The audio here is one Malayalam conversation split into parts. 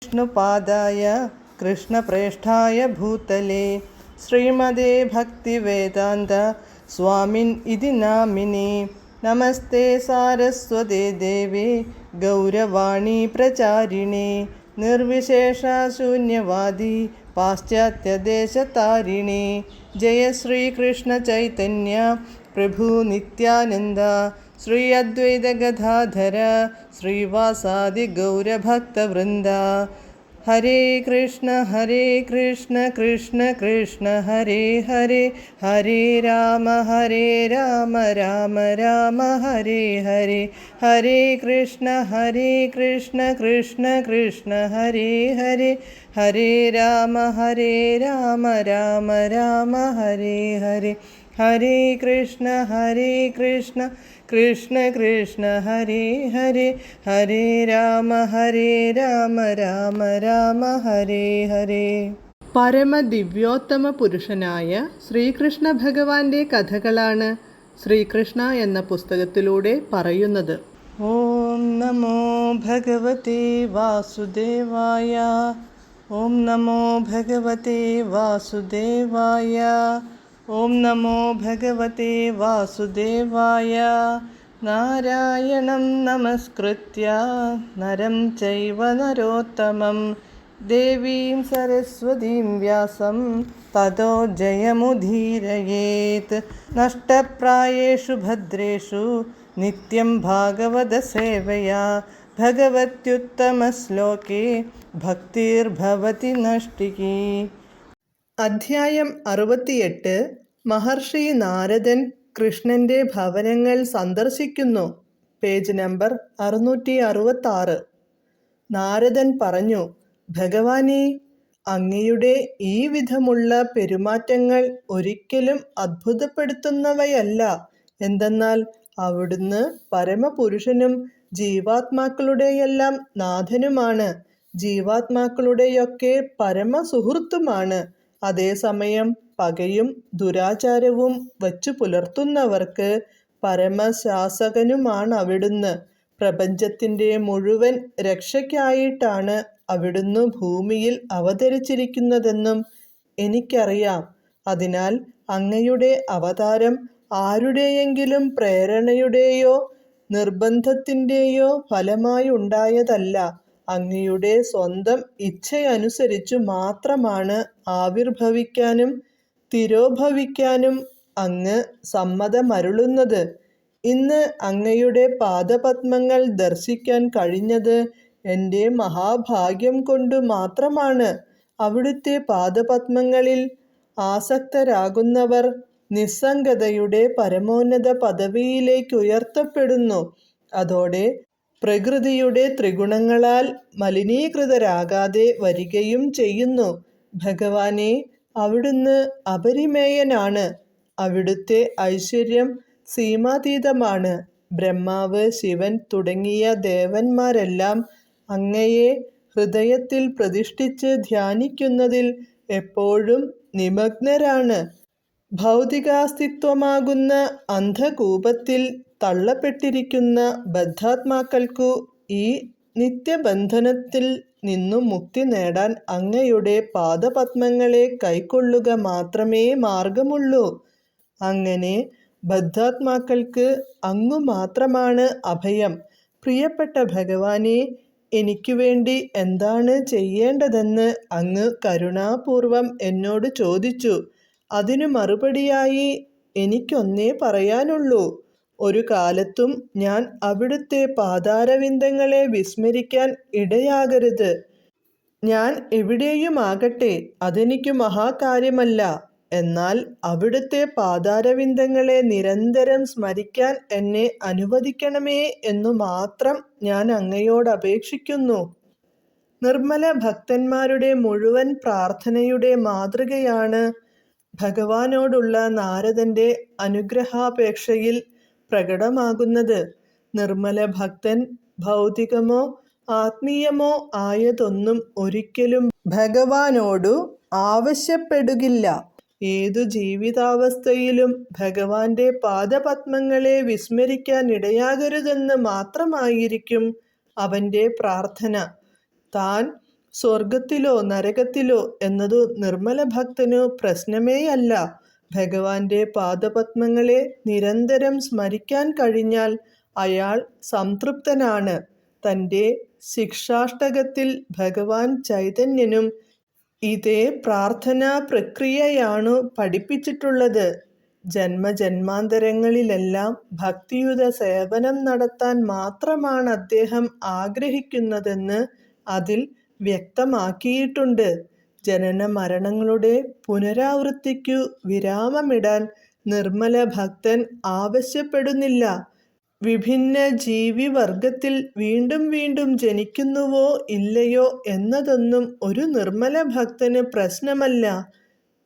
विष्णुपादाय कृष्णप्रेष्ठाय भूतले श्रीमते भक्तिवेदान्त स्वामिन् इति नामिने। नमस्ते सारस्वते देवे गौरवाणी प्रचारिणे निर्विशेषशून्यवादी पाश्चात्यदेशतारिणे। जय श्रीकृष्ण चैतन्य प्रभु नित्यानन्द श्री अद्वैत गदाधर श्रीवासादि गौरभक्तवृन्द। हरे कृष्ण कृष्ण कृष्ण हरे हरे, हरे राम राम राम हरे हरे। हरे कृष्ण कृष्ण कृष्ण हरे हरे, हरे राम राम राम हरे हरे। हरे कृष्ण कृष्ण कृष्ण हरे हरे, हरे राम राम ഹരേ ഹരേ. പരമദിവ്യോത്തമ പുരുഷനായ ശ്രീകൃഷ്ണ ഭഗവാന്റെ കഥകളാണ് ശ്രീകൃഷ്ണ എന്ന പുസ്തകത്തിലൂടെ പറയുന്നത്. ഓം നമോ ഭഗവതേ വാസുദേവായ, ഓം നമോ ഭഗവതേ വാസുദേവായ, ഓം നമോ ഭഗവതേ വാസുദേവായ. നാരായണം നമസ്കൃത്യ നരം ചൈവ നരോത്തമം ദേവീം സരസ്വതീം വ്യാസം തതോ ജയമുദീരയേത്. നഷ്ടപ്രായേഷു ഭദ്രേഷു നിത്യം ഭാഗവത സേവയാ ഭഗവത്യുത്തമശ്ലോകേ ഭക്തിർഭവതി നഷ്ടികീ. അധ്യായം 68. മഹർഷി നാരദൻ കൃഷ്ണന്റെ ഭവനങ്ങൾ സന്ദർശിക്കുന്നു. Page number 666. നാരദൻ പറഞ്ഞു, ഭഗവാനേ, അങ്ങയുടെ ഈ വിധമുള്ള പെരുമാറ്റങ്ങൾ ഒരിക്കലും അത്ഭുതപ്പെടുത്തുന്നവയല്ല. എന്തെന്നാൽ അവിടുന്ന് പരമപുരുഷനും ജീവാത്മാക്കളുടെയെല്ലാം നാഥനുമാണ്, ജീവാത്മാക്കളുടെയൊക്കെ പരമസുഹൃത്തുമാണ്. അതേസമയം പകയും ദുരാചാരവും വച്ചു പുലർത്തുന്നവർക്ക് പരമശാസകനുമാണവിടുന്ന്. പ്രപഞ്ചത്തിൻ്റെ മുഴുവൻ രക്ഷയ്ക്കായിട്ടാണ് അവിടുന്ന് ഭൂമിയിൽ അവതരിച്ചിരിക്കുന്നതെന്നും എനിക്കറിയാം. അതിനാൽ അങ്ങയുടെ അവതാരം ആരുടെയെങ്കിലും പ്രേരണയുടെയോ നിർബന്ധത്തിൻ്റെയോ ഫലമായുണ്ടായതല്ല. അങ്ങയുടെ സ്വന്തം ഇച്ഛയനുസരിച്ചു മാത്രമാണ് ആവിർഭവിക്കാനും തിരോഭവിക്കാനും അങ്ങ് സമ്മതമരുളുന്നത്. ഇന്ന് അങ്ങയുടെ പാദപദ്മങ്ങൾ ദർശിക്കാൻ കഴിഞ്ഞത് എൻ്റെ മഹാഭാഗ്യം കൊണ്ടു മാത്രമാണ്. അവിടുത്തെ പാദപദ്മങ്ങളിൽ ആസക്തരാകുന്നവർ നിസ്സംഗതയുടെ പരമോന്നത പദവിയിലേക്കുയർത്തപ്പെടുന്നു. അതോടെ പ്രകൃതിയുടെ ത്രിഗുണങ്ങളാൽ മലിനീകൃതരാകാതെ വരികയും ചെയ്യുന്നു. ഭഗവാനേ, അവിടുന്ന് അപരിമേയനാണ്. അവിടുത്തെ ഐശ്വര്യം സീമാതീതമാണ്. ബ്രഹ്മാവ്, ശിവൻ തുടങ്ങിയ ദേവന്മാരെല്ലാം അങ്ങയെ ഹൃദയത്തിൽ പ്രതിഷ്ഠിച്ച് ധ്യാനിക്കുന്നതിൽ എപ്പോഴും നിമഗ്നരാണ്. ഭൗതികാസ്തിത്വമാകുന്ന അന്ധകൂപത്തിൽ തള്ളപ്പെട്ടിരിക്കുന്ന ബദ്ധാത്മാക്കൾക്കു ഈ നിത്യബന്ധനത്തിൽ നിന്നു മുക്തി നേടാൻ അങ്ങയുടെ പാദപദ്മങ്ങളെ കൈക്കൊള്ളുക മാത്രമേ മാർഗമുള്ളൂ. അങ്ങനെ ബദ്ധാത്മാക്കൾക്ക് അങ്ങു മാത്രമാണ് അഭയം. പ്രിയപ്പെട്ട ഭഗവാനേ, എനിക്കു വേണ്ടി എന്താണ് ചെയ്യേണ്ടതെന്ന് അങ്ങ് കരുണാപൂർവം എന്നോട് ചോദിച്ചു. അതിനു മറുപടിയായി എനിക്കൊന്നേ പറയാനുള്ളൂ. ഒരു കാലത്തും ഞാൻ അവിടുത്തെ പാദാരവിന്ദങ്ങളെ വിസ്മരിക്കാൻ ഇടയാകരുത്. ഞാൻ എവിടെയുമാകട്ടെ, അതെനിക്കു മഹാകാര്യമല്ല. എന്നാൽ അവിടുത്തെ പാദാരവിന്ദങ്ങളെ നിരന്തരം സ്മരിക്കാൻ എന്നെ അനുവദിക്കണമേ എന്നു മാത്രം ഞാൻ അങ്ങയോടപേക്ഷിക്കുന്നു. നിർമ്മല ഭക്തന്മാരുടെ മുഴുവൻ പ്രാർത്ഥനയുടെ മാതൃകയാണ് ഭഗവാനോടുള്ള നാരദന്റെ അനുഗ്രഹാപേക്ഷയിൽ പ്രകടമാകുന്നത്. നിർമ്മല ഭക്തൻ ഭൗതികമോ ആത്മീയമോ ആയതൊന്നും ഒരിക്കലും ഭഗവാനോടു ആവശ്യപ്പെടുകില്ല. ഏതു ജീവിതാവസ്ഥയിലും ഭഗവാന്റെ പാദപദ്മങ്ങളെ വിസ്മരിക്കാൻ ഇടയാകരുതെന്ന് മാത്രമായിരിക്കും അവൻ്റെ പ്രാർത്ഥന. താൻ സ്വർഗത്തിലോ നരകത്തിലോ എന്നതു നിർമ്മല ഭക്തനു പ്രശ്നമേയല്ല. ഭഗവാന്റെ പാദപത്മങ്ങളെ നിരന്തരം സ്മരിക്കാൻ കഴിഞ്ഞാൽ അയാൾ സംതൃപ്തനാണ്. തൻ്റെ ശിക്ഷാഷ്ടകത്തിൽ ഭഗവാൻ ചൈതന്യനും ഇതേ പ്രാർത്ഥനാ പ്രക്രിയയാണു പഠിപ്പിച്ചിട്ടുള്ളത്. ജന്മജന്മാന്തരങ്ങളിലെല്ലാം ഭക്തിയുത സേവനം നടത്താൻ മാത്രമാണ് അദ്ദേഹം ആഗ്രഹിക്കുന്നതെന്ന് അതിൽ വ്യക്തമാക്കിയിട്ടുണ്ട്. ജനന മരണങ്ങളുടെ പുനരാവൃത്തിക്കു വിരാമമിടാൻ നിർമ്മല ഭക്തൻ ആവശ്യപ്പെടുന്നില്ല. വിഭിന്ന ജീവിവർഗത്തിൽ വീണ്ടും വീണ്ടും ജനിക്കുന്നുവോ ഇല്ലയോ എന്നതൊന്നും ഒരു നിർമ്മല ഭക്തന് പ്രശ്നമല്ല.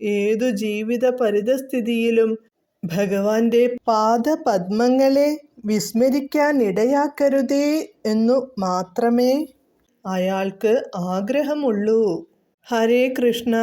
ഏതു ജീവിത പരിതസ്ഥിതിയിലും ഭഗവാന്റെ പാദപദ്മങ്ങളെ വിസ്മരിക്കാനിടയാക്കരുതേ എന്നു മാത്രമേ അയാൾക്ക് ആഗ്രഹമുള്ളൂ. ഹരേ കൃഷ്ണ.